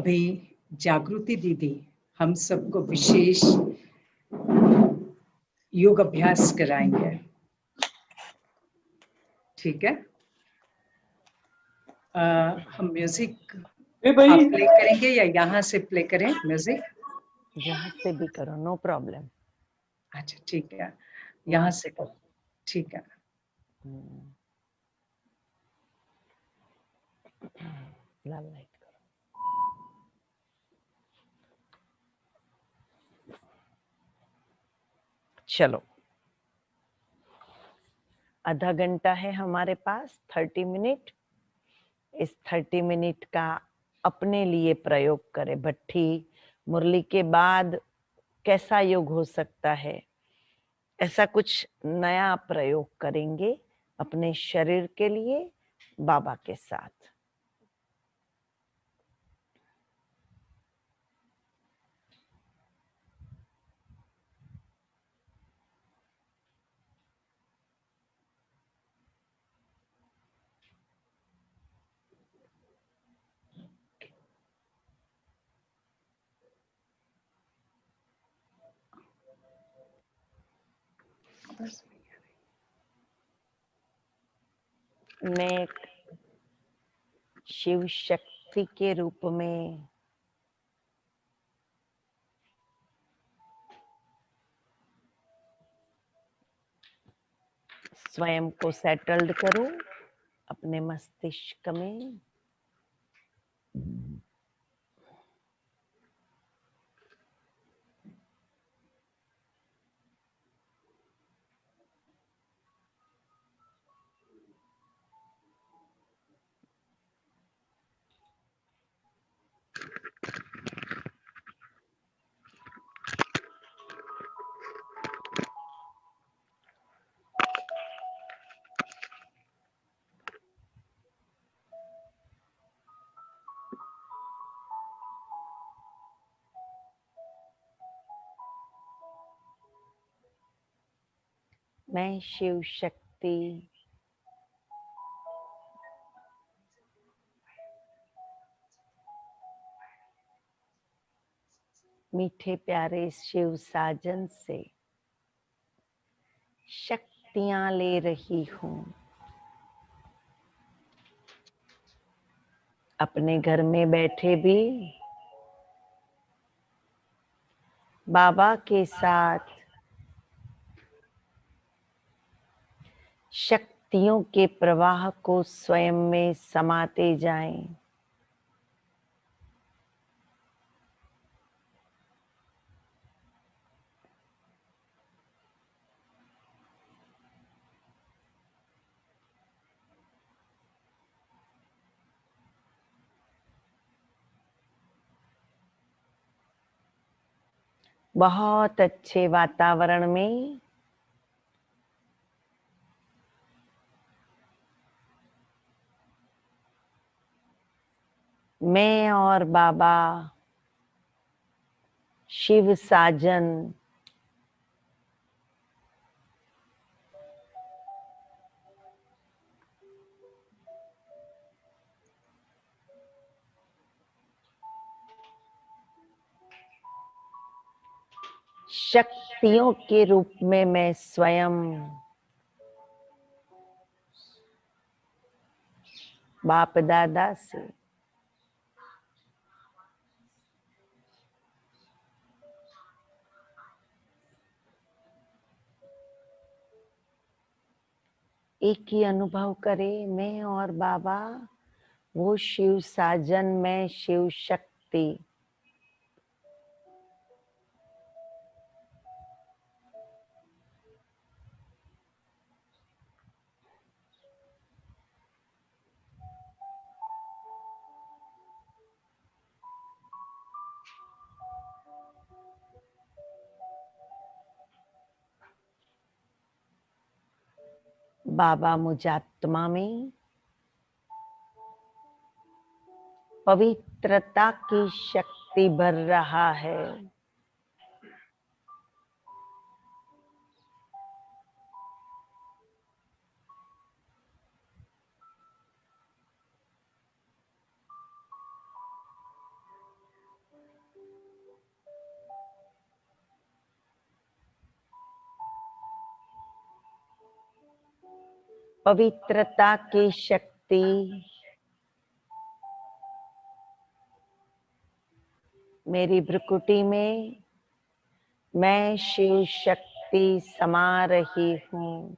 अभी जागृति दीदी हम सबको विशेष योग अभ्यास कराएंगे, ठीक है? हम म्यूजिक आप प्ले करेंगे या यहाँ से प्ले करें म्यूजिक? जहाँ से भी करो, नो प्रॉब्लम। अच्छा ठीक है, यहाँ से करो, ठीक है। लाल लाइट करो। चलो, आधा घंटा है हमारे पास, 30 मिनट। इस 30 मिनट का अपने लिए प्रयोग करें। भट्ठी मुरली के बाद कैसा योग हो सकता है, ऐसा कुछ नया प्रयोग करेंगे अपने शरीर के लिए बाबा के साथ। मैं एक शिव शक्ति के रूप में स्वयं को सेटल्ड करूं अपने मस्तिष्क में। मैं शिव शक्ति मीठे प्यारे शिव साजन से शक्तियां ले रही हूं। अपने घर में बैठे भी बाबा के साथ शक्तियों के प्रवाह को स्वयं में समाते जाएं। बहुत अच्छे वातावरण में मैं और बाबा शिव साजन शक्तियों के रूप में मैं स्वयं बाप दादा से एक ही अनुभव करें। मैं और बाबा, वो शिव साजन, मैं शिव शक्ति। बाबा मुझ आत्मा में पवित्रता की शक्ति भर रहा है। पवित्रता की शक्ति मेरी भ्रुकुटी में मैं शिव शक्ति समा रही हूँ।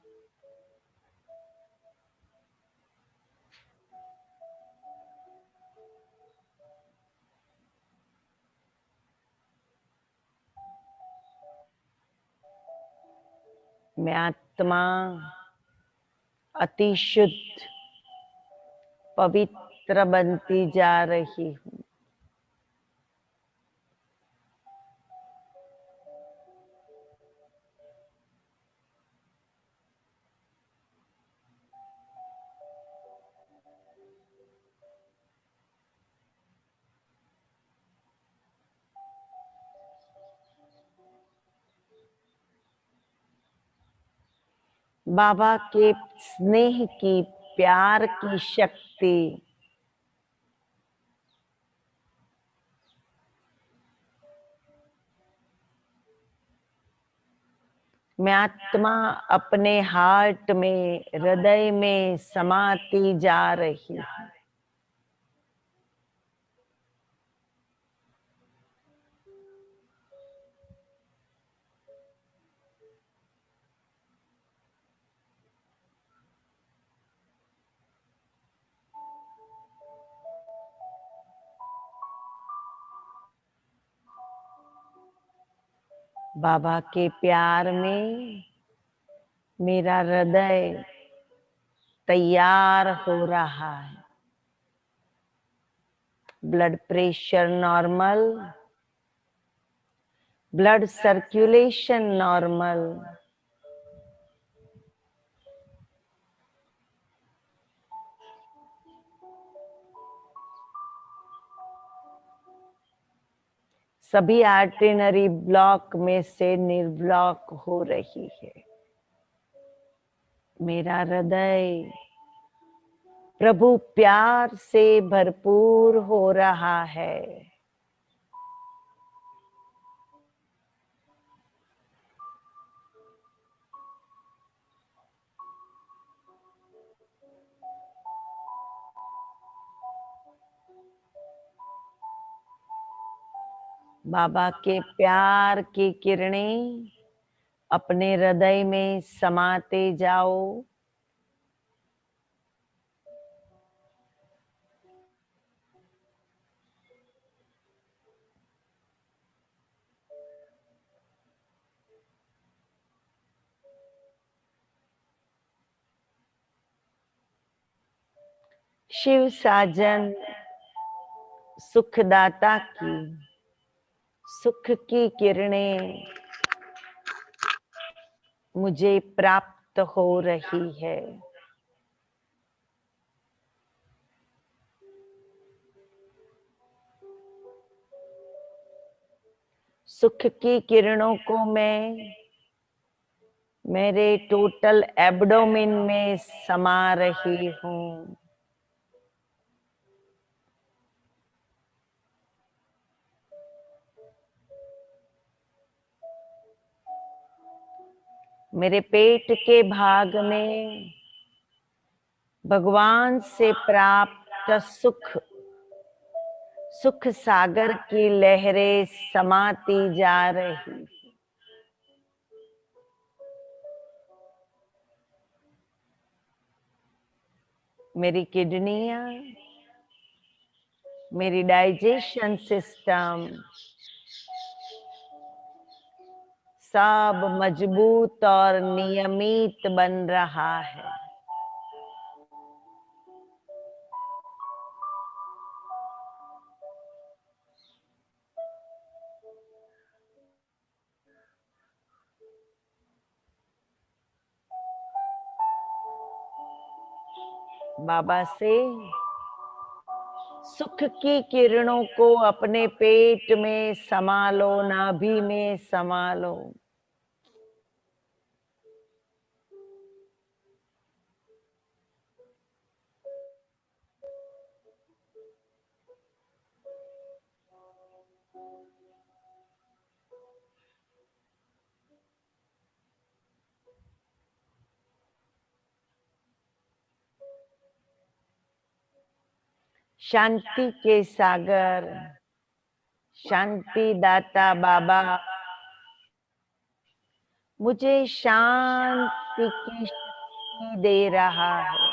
मैं आत्मा अति शुद्ध पवित्र बनती जा रही हूँ। बाबा के स्नेह की, प्यार की शक्ति मैं आत्मा अपने हार्ट में, हृदय में समाती जा रही हूँ। बाबा के प्यार में मेरा हृदय तैयार हो रहा है। Blood pressure normal, blood circulation normal, सभी आर्टरी ब्लॉक में से निर्ब्लॉक हो रही है। मेरा हृदय प्रभु प्यार से भरपूर हो रहा है। बाबा के प्यार की किरणें अपने हृदय में समाते जाओ। शिव साजन सुखदाता की सुख की किरणें मुझे प्राप्त हो रही है। सुख की किरणों को मैं मेरे टोटल एब्डोमेन में समा रही हूँ। मेरे पेट के भाग में भगवान से प्राप्त सुख, सुख सागर की लहरें समाती जा रही। मेरी किडनियां, मेरी डाइजेशन सिस्टम सब मजबूत और नियमित बन रहा है। बाबा से सुख की किरणों को अपने पेट में समा लो, नाभि में समा लो। शांति के सागर, शांति दाता बाबा मुझे शांति की शक्ति दे रहा है।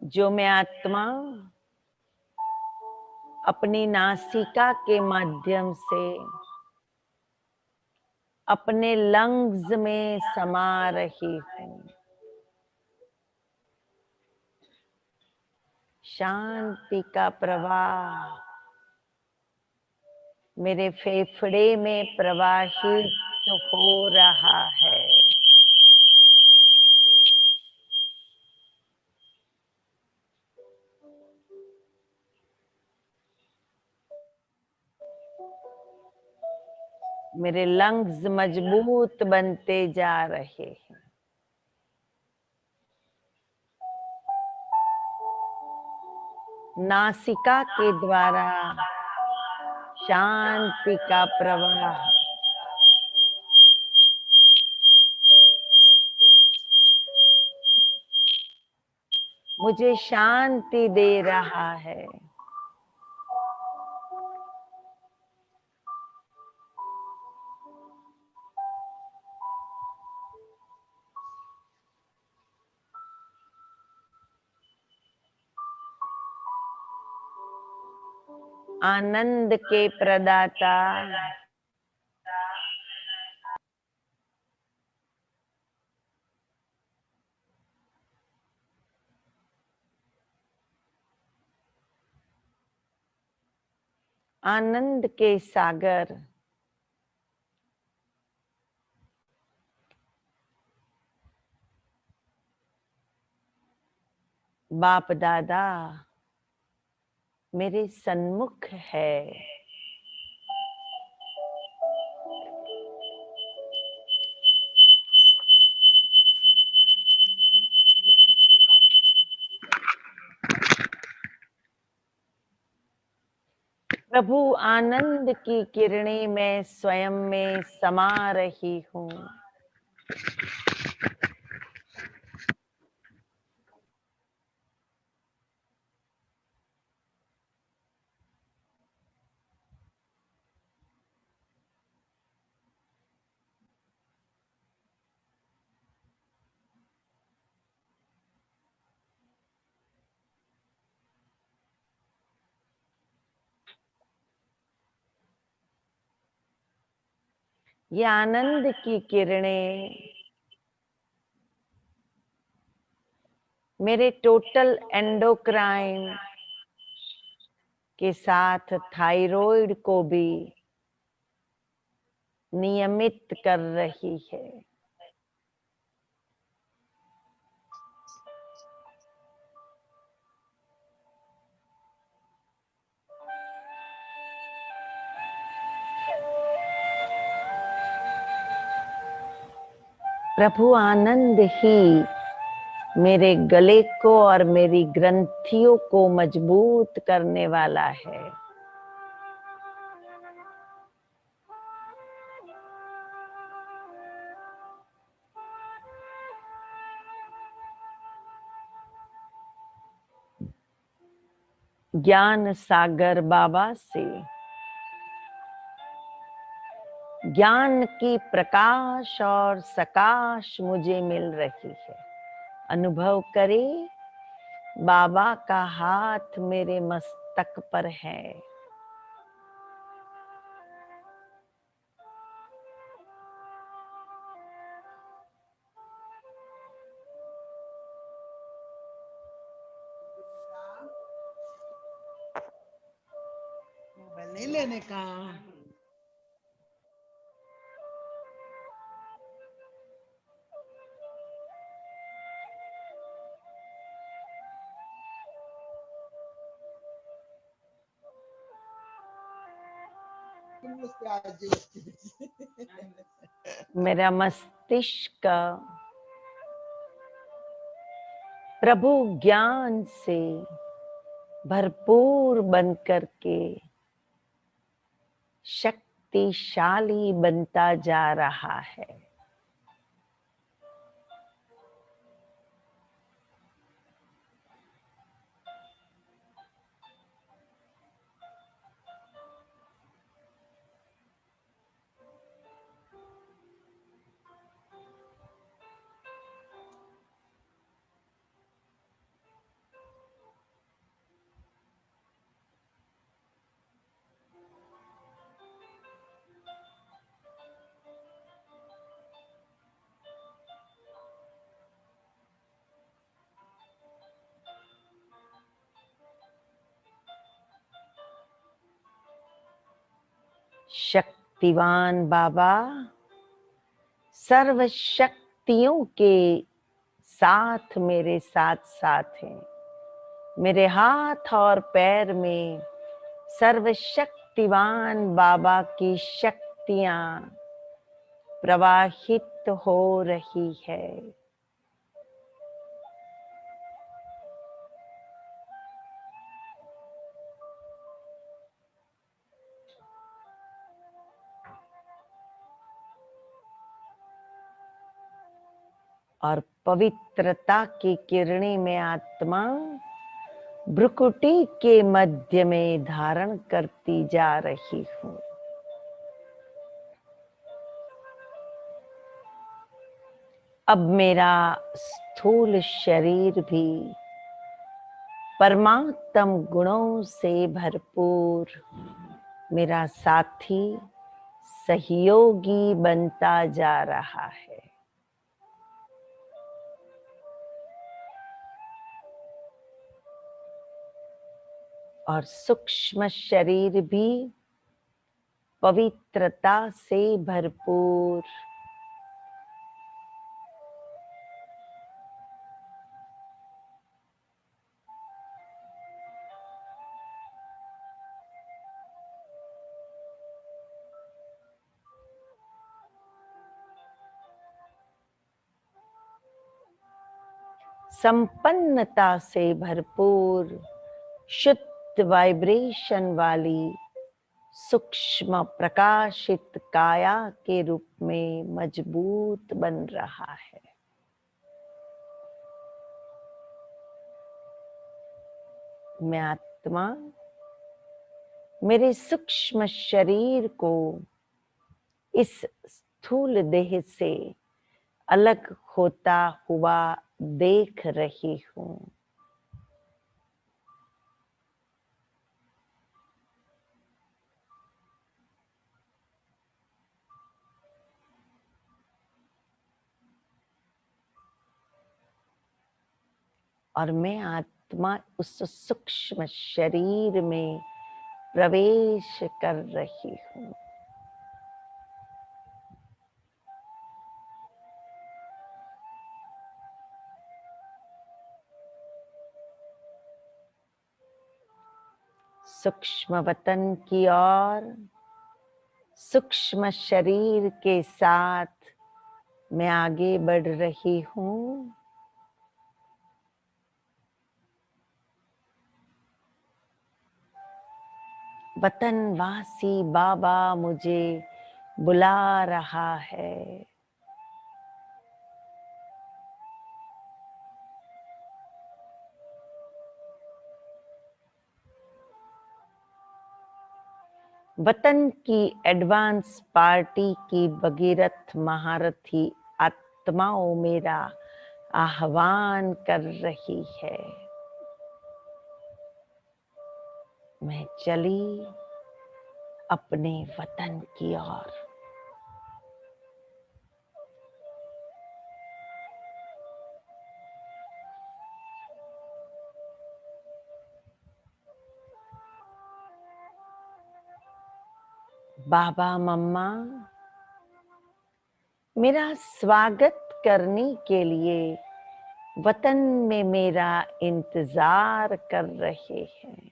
जो मैं आत्मा अपनी नासिका के माध्यम से अपने लंग्स में समा रही हूँ, शांति का प्रवाह मेरे फेफड़े में प्रवाहित हो रहा है। मेरे लंग्स मजबूत बनते जा रहे हैं। नासिका के द्वारा शांति का प्रवाह मुझे शांति दे रहा है। आनंद के प्रदाता आनंद के सागर बाप दादा मेरे सन्मुख है। प्रभु आनंद की किरणें मैं स्वयं में समा रही हूँ। ये आनंद की किरणें मेरे टोटल एंडोक्राइन के साथ थायराइड को भी नियमित कर रही है। प्रभु आनंद ही मेरे गले को और मेरी ग्रंथियों को मजबूत करने वाला है। ज्ञान सागर बाबा से ज्ञान की प्रकाश और सकाश मुझे मिल रही है। अनुभव करे बाबा का हाथ मेरे मस्तक पर है। नहीं लेने का मेरा मस्तिष्क प्रभु ज्ञान से भरपूर बनकर के शक्तिशाली बनता जा रहा है। शक्तिवान बाबा सर्व शक्तियों के साथ मेरे साथ साथ हैं। मेरे हाथ और पैर में सर्वशक्तिवान बाबा की शक्तियां प्रवाहित हो रही है। और पवित्रता की किरणें में आत्मा भ्रुकुटी के मध्य में धारण करती जा रही हूँ। अब मेरा स्थूल शरीर भी परमात्म गुणों से भरपूर मेरा साथी सहयोगी बनता जा रहा है। और सूक्ष्म शरीर भी पवित्रता से भरपूर संपन्नता से भरपूर शुद्ध वाइब्रेशन वाली सूक्ष्म प्रकाशित काया के रूप में मजबूत बन रहा है। मैं आत्मा मेरे सूक्ष्म शरीर को इस स्थूल देह से अलग होता हुआ देख रही हूँ। और मैं आत्मा उस सूक्ष्म शरीर में प्रवेश कर रही हूँ। सूक्ष्म वतन की ओर सूक्ष्म शरीर के साथ मैं आगे बढ़ रही हूँ। वतनवासी बाबा मुझे बुला रहा है। वतन की एडवांस पार्टी की भगीरथ महारथी आत्माओं मेरा आह्वान कर रही है। मैं चली अपने वतन की ओर। बाबा मम्मा मेरा स्वागत करने के लिए वतन में मेरा इंतजार कर रहे हैं।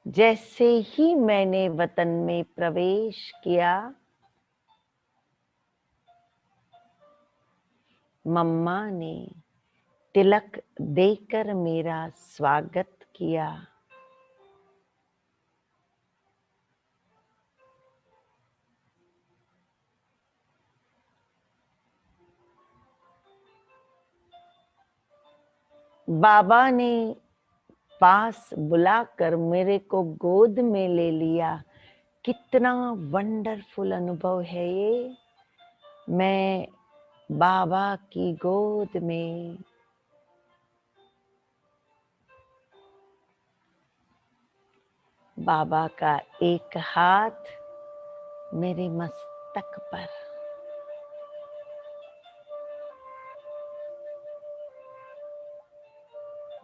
जैसे ही मैंने वतन में प्रवेश किया, मम्मा ने तिलक देकर मेरा स्वागत किया। बाबा ने पास बुलाकर मेरे को गोद में ले लिया। कितना वंडरफुल अनुभव है ये। मैं बाबा की गोद में। बाबा का एक हाथ मेरे मस्तक पर,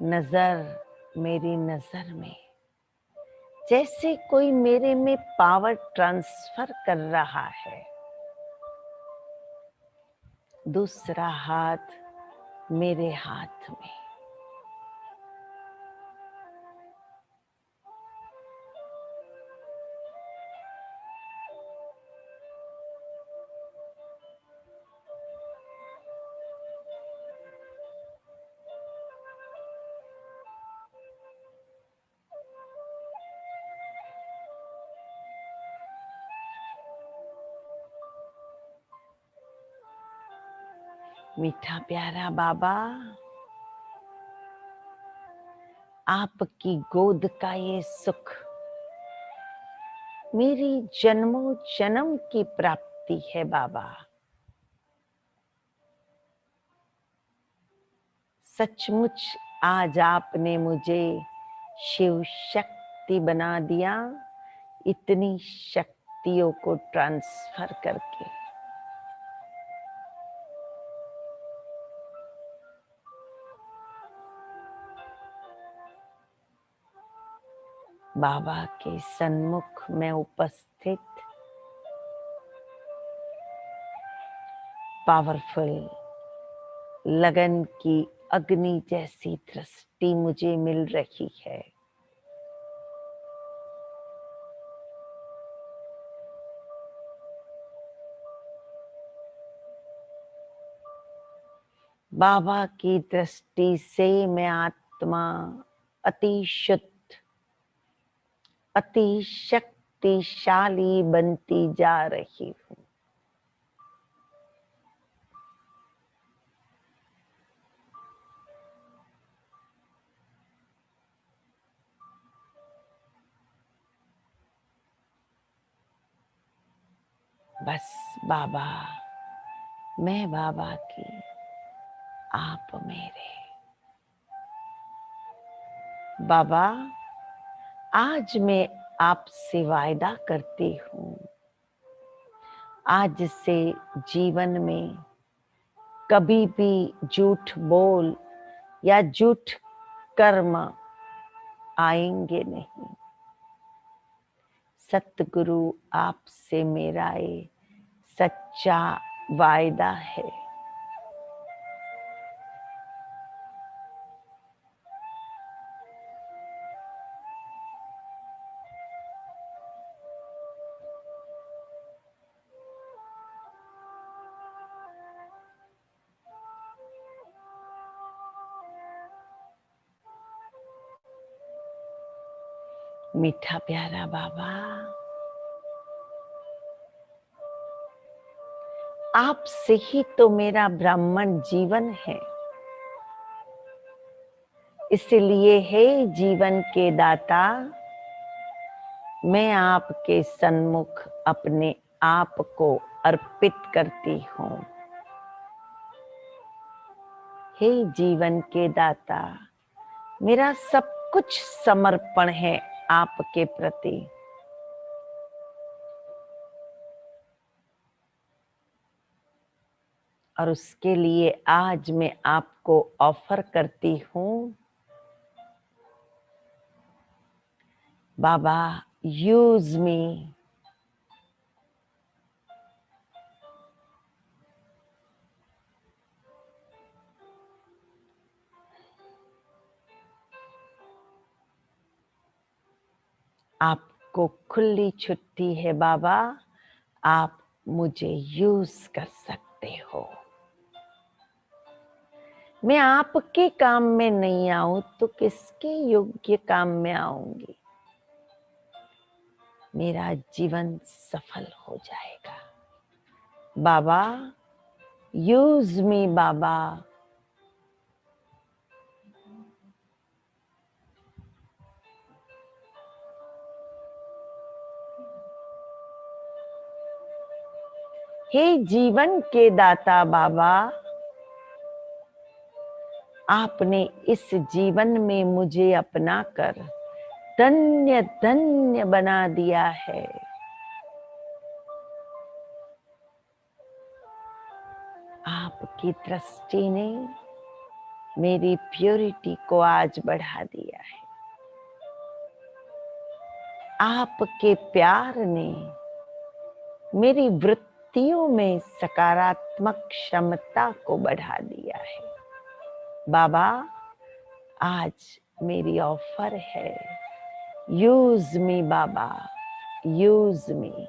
नजर मेरी नजर में, जैसे कोई मेरे में पावर ट्रांसफर कर रहा है। दूसरा हाथ मेरे हाथ में, मीठा प्यारा बाबा, आपकी गोद का ये सुख मेरी जन्मों जन्म की प्राप्ति है बाबा। सचमुच आज आपने मुझे शिव शक्ति बना दिया, इतनी शक्तियों को ट्रांसफर करके। बाबा के सन्मुख में उपस्थित पावरफुल लगन की अग्नि जैसी दृष्टि मुझे मिल रही है। बाबा की दृष्टि से मैं आत्मा अति शुद्ध, अति शक्तिशाली बनती जा रही हूँ। बस बाबा, मैं बाबा की, आप मेरे। बाबा, आज मैं आपसे वायदा करती हूँ, आज से जीवन में कभी भी झूठ बोल या झूठ कर्म आएंगे नहीं। सतगुरु आपसे मेरा ये सच्चा वायदा है। मीठा प्यारा बाबा, आपसे ही तो मेरा ब्राह्मण जीवन है। इसलिए हे जीवन के दाता, मैं आपके सन्मुख अपने आप को अर्पित करती हूँ। हे जीवन के दाता, मेरा सब कुछ समर्पण है आपके प्रति। और उसके लिए आज मैं आपको ऑफर करती हूँ, बाबा यूज मी। आपको खुली छुट्टी है बाबा, आप मुझे यूज कर सकते हो। मैं आपके काम में नहीं आऊं तो किसके योग्य काम में आऊंगी? मेरा जीवन सफल हो जाएगा। बाबा यूज मी बाबा। हे जीवन के दाता बाबा, आपने इस जीवन में मुझे अपना कर धन्य धन्य बना दिया है। आपकी दृष्टि ने मेरी प्योरिटी को आज बढ़ा दिया है। आपके प्यार ने मेरी वृत्तियों में सकारात्मक क्षमता को बढ़ा दिया है। बाबा, आज मेरी ऑफर है, यूज मी बाबा, यूज मी।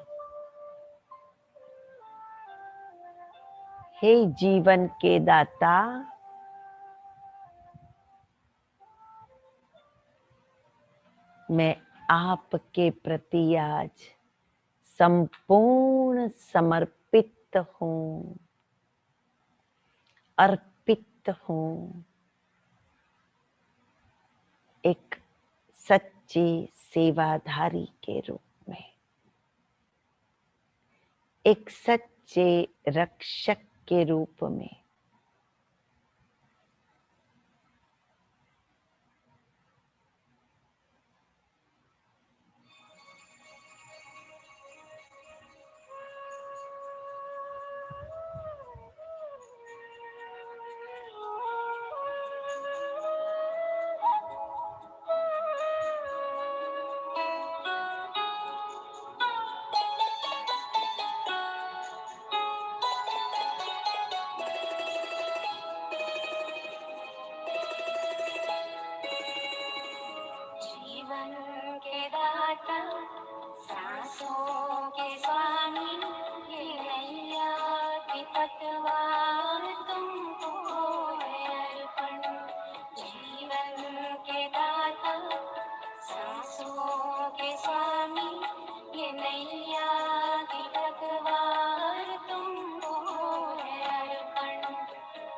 हे जीवन के दाता, मैं आपके प्रति आज संपूर्ण समर्पित हूँ, अर्पित हूँ। एक सच्चे सेवाधारी के रूप में, एक सच्चे रक्षक के रूप में। सांसों के स्वामी, ये नैया की पतवार तुमको है अर्पण। जीवन के दाता, सांसों के स्वामी, ये नैया की पतवार तुमको है अर्पण।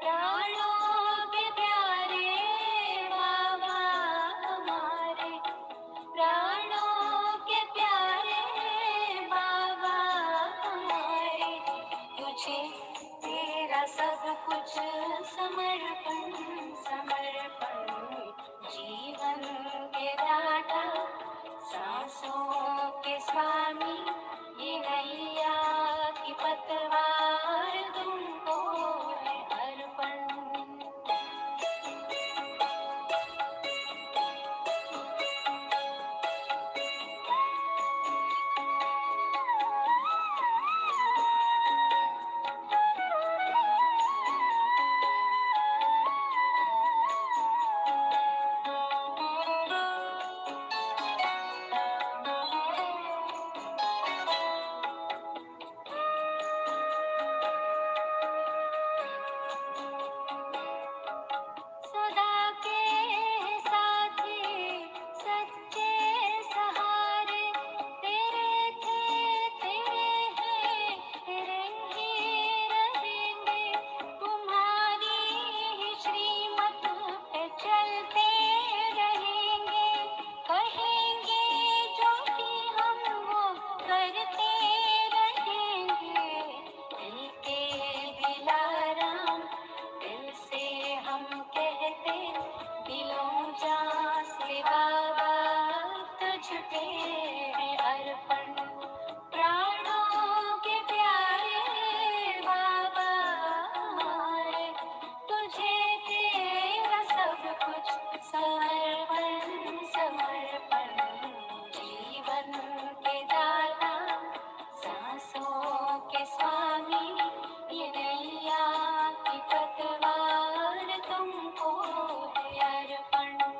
प्राणों के प्यारे बाबा हमारे, प्राणों के प्यारे बाबा हमारे, तुझे तेरा सब कुछ समर्पण समर्पण। जीवन के दाता, सांसों के स्वामी, ये नैया की पतवार तुमको है अर्पण। सदा के साथी, सच्चे सहारे, तेरे थे, तेरे हैं, तेरे ही रहेंगे। तुम्हारी ही श्रीमत पे चलते रहेंगे। कहेंगे जो कि हम वो करते रहेंगे। दिल के दिलाराम, दिल से हम कहते, दिलों जा से बाबा तुझ पे है अर्पण। प्राणों के प्यारे बाबा हमारे, तुझे तेरा सब कुछ समर्पण समर्पण। जीवन के दाता, सांसों के स्वामी, ये नैया की पतवार तुमको है अर्पण।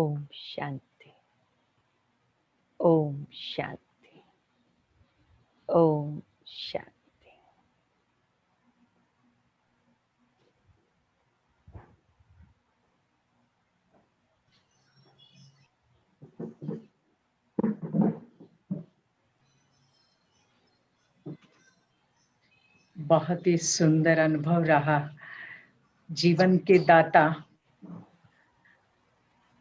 ओम शांति, ओम शांति, ओम शांति। बहुत ही सुंदर अनुभव रहा, जीवन के दाता।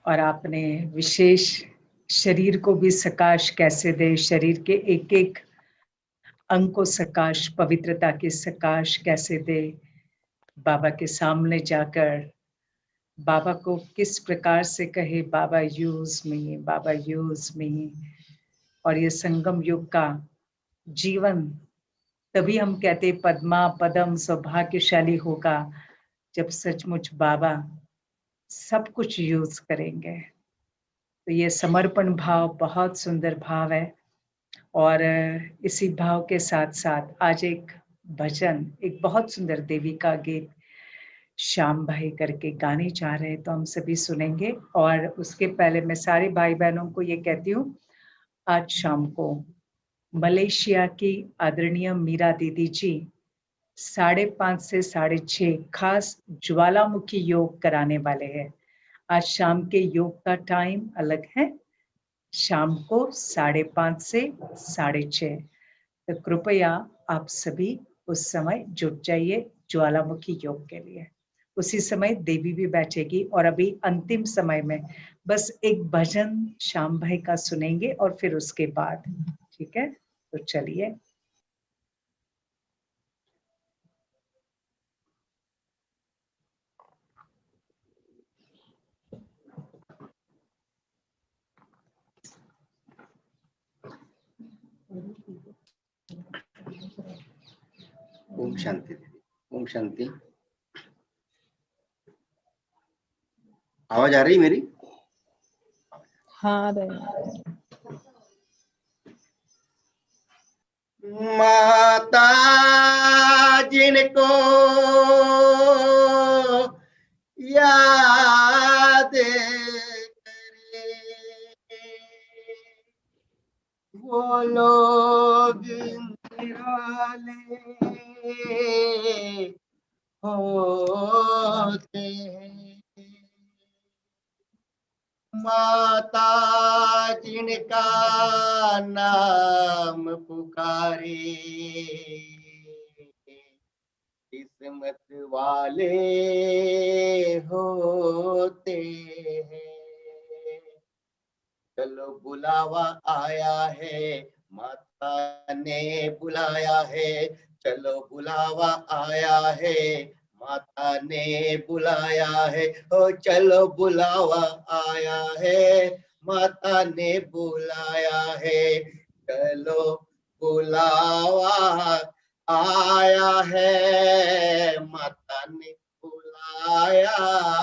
और आपने विशेष शरीर को भी सकाश कैसे दे, शरीर के एक एक अंग को सकाश, पवित्रता की सकाश कैसे दे, बाबा के सामने जाकर बाबा को किस प्रकार से कहे, बाबा यूज मी, बाबा यूज मी। और ये संगम युग का जीवन, तभी हम कहते पद्मा पदम सौभाग्यशाली होगा जब सचमुच बाबा सब कुछ यूज करेंगे। तो ये समर्पण भाव बहुत सुंदर भाव है। और इसी भाव के साथ साथ आज एक भजन, एक बहुत सुंदर देवी का गीत श्याम भाई करके गाने जा रहे हैं, तो हम सभी सुनेंगे। और उसके पहले मैं सारे भाई बहनों को ये कहती हूँ, आज शाम को मलेशिया की आदरणीय मीरा दीदी जी 5:30 से 6:30 खास ज्वालामुखी योग कराने वाले हैं। आज शाम के योग का टाइम अलग है, शाम को 5:30 से 6:30। तो कृपया आप सभी उस समय जुट जाइए ज्वालामुखी योग के लिए। उसी समय देवी भी बैठेगी। और अभी अंतिम समय में बस एक भजन श्याम भाई का सुनेंगे और फिर उसके बाद, ठीक है? तो चलिए। ओम शांति। ओम शांति। आवाज आ रही मेरी? हाँ रे। माता जिनको याद करे वो लोग निराले होते हैं। माता जिनका नाम पुकारे किस्मत वाले होते हैं। चलो बुलावा आया है, माता ने बुलाया है। चलो बुलावा आया है, माता ने बुलाया है। ओ चलो बुलावा आया है, माता ने बुलाया है। चलो बुलावा आया है, माता ने बुलाया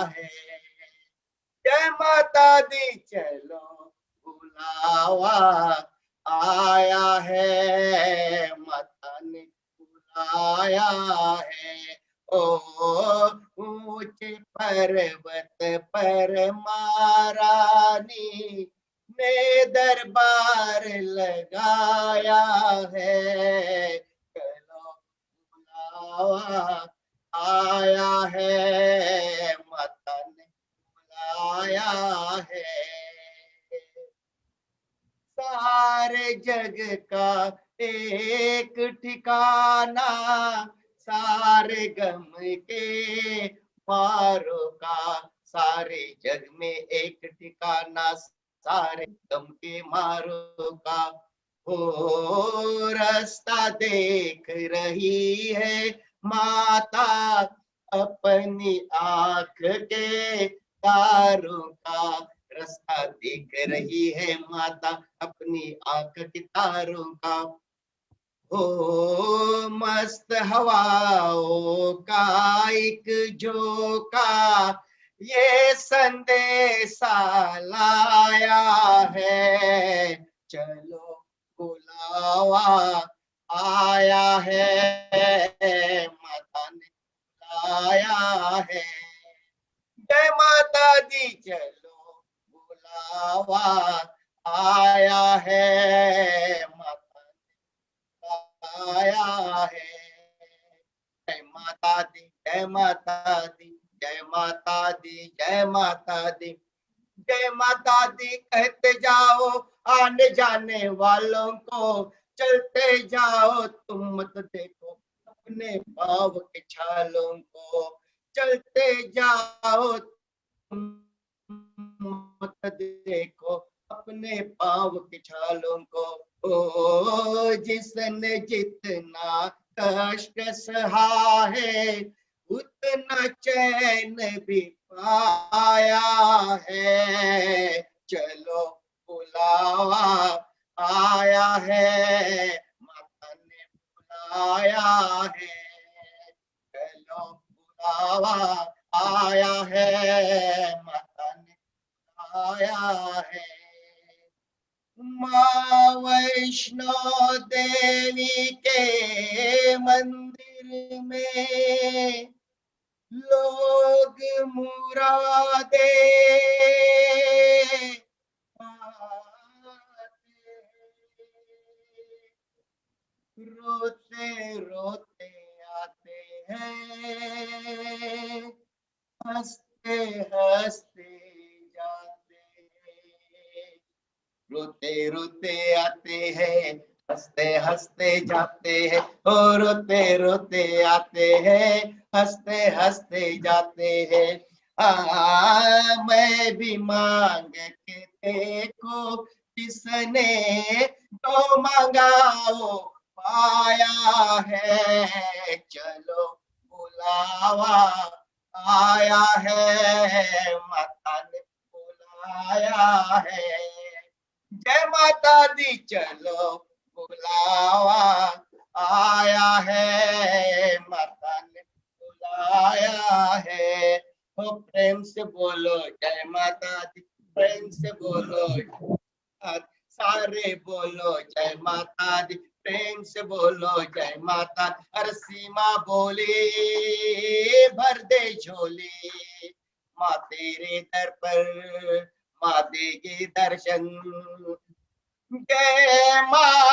है। जय माता दी। चलो बुलावा आया है, माता ने बुलाया है। ओ ऊंचे पर्वत पर महारानी ने दरबार लगाया है। चलो बुलावा आया है, माता ने आया है। सारे जग का एक ठिकाना, सारे गम के मारों का। सारे जग में एक ठिकाना, सारे गम के मारों का। हो रास्ता देख रही है माता अपनी आंख के तारों का। रास्ता देख रही है माता अपनी आंख के तारों का। हो मस्त हवाओं का एक झोंका ये संदेशा लाया है। चलो बुलावा आया है, माता ने बुलाया है। जय माता दी। चलो बुलावा आया है, माता ने आया है। जय माता दी, जय माता दी, जय माता दी, जय माता दी, जय माता दी कहते जाओ आने जाने वालों को, चलते जाओ तुम मत देखो अपने पाँव के छालों को, चलते जाओ तुम मत देखो अपने पाँव के छालों को। ओ जिसने जितना कष्ट सहा है उतना चैन भी पाया है। चलो बुलावा आया है, माता ने बुलाया है। चलो बुलावा आया है, माता ने बुलाया है। माँ वैष्णो देवी के मंदिर में लोग मुरादे रोते रोते आते हैं, हंसते हंसते जाते हैं। रोते रोते आते हैं, हंसते हंसते जाते हैं। ओ रोते रोते आते हैं, हंसते हंसते जाते हैं। मैं भी मांग के देखो, जिसने जो मांगा वो पाया है। चलो बुलावा आया है, माता ने बुलाया है। जय माता दी, चलो बुलावा आया है, माता ने बुलाया है। ओ प्रेम से बोलो जय माता दी, प्रेम से बोलो, सारे बोलो जय माता दी, प्रेम से बोलो जय माता। हर सीमा बोली भर दे झोली, माँ तेरे दर पर माँ देगी दर्शन। जय माँ